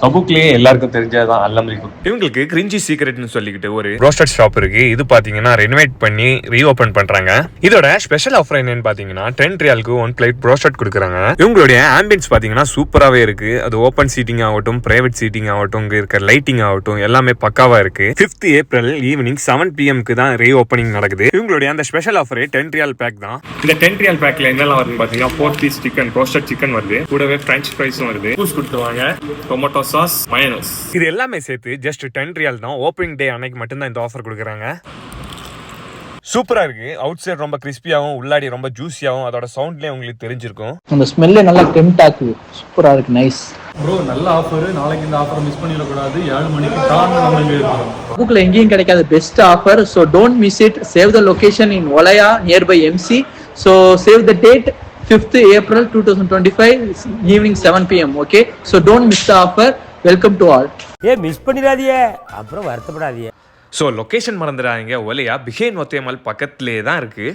தபுக்லயே எல்லாருக்கும் தெரிஞ்சதுதான் அல்லம் ரீகோ. இவங்களுக்கு கிரிஞ்சி சீக்ரெட்னு சொல்லிக்கிட்டு ஒரு ரோஸ்டட் ஷாப் இருக்கு. இது பாத்தீங்கன்னா ரெனோவேட் பண்ணி ரீஓபன் பண்றாங்க. இதோட ஸ்பெஷல் ஆஃபர் என்னன்னு பாத்தீங்கன்னா 10 ரியாலுக்கு 1 பிளேட் ரோஸ்டட் கொடுக்குறாங்க. இவங்களுடைய ஆம்பியன்ஸ் பாத்தீங்கன்னா சூப்பராவே இருக்கு. அது ஓப்பன் சீட்டிங் ஆகட்டும், பிரைவேட் சீட்டிங் ஆகட்டும், இங்க இருக்க லைட்டிங் ஆகட்டும் எல்லாமே பக்காவா இருக்கு. 5th ஏப்ரல் ஈவினிங் 7 PM தான் ரீ ஓப்பனிங் நடக்குது. இவங்களுடைய அந்த ஸ்பெஷல் ஆஃபர் 10 ரியால் பேக் தான். இந்த 10 ரியால் பேக்ல என்னெல்லாம் வருது பாத்தீங்கன்னா 4 பீஸ் சிக்கன், ரோஸ்டட் சிக்கன் வருது. கூடவே பிரெஞ்ச் ஃப்ரைஸும் வருது. ஜூஸ் கொடுத்துருவாங்க, டொமேட்டோ சாஸ், மயோனைஸ். இது எல்லாமே சேர்த்து ஜஸ்ட் 10 ரியால் தான். ஓப்பனிங் டே அன்னைக்கு மட்டும் தான் இந்த ஆஃபர் கொடுக்குறாங்க. சூப்பரா இருக்கு. அவுட் சைடு ரொம்ப கிறிஸ்பியாவும், உள்ளாடி ரொம்ப ஜூஸியாவும், அதோட சவுண்ட்லயே உங்களுக்கு தெரிஞ்சிருக்கும். அந்த ஸ்மெல்லே நல்லா டெம்ட் ஆகுது. சூப்பரா இருக்கு, நைஸ் ப்ரோ. நல்ல ஆஃபர். நாளைக்கு இந்த ஆஃபரை மிஸ் பண்ணிடக்கூடாது. 7 மணிக்கு தான் நம்ம இங்கே இருக்கோம். தபுக்ல எங்கேயும் கிடைக்காத best offer. So don't miss it. Save the location in Olaya nearby MC. So save the date 5th April 2025 evening 7 PM. Okay, so don't miss the offer. Welcome to all. Miss பண்ணிடாதீங்க, அப்புறம் வருத்தப்படாதீங்க. So location மறந்துடாதீங்க. ஒலையா பிஹேன் ஒத்தேமல் பக்கத்துலேயே தான் இருக்கு.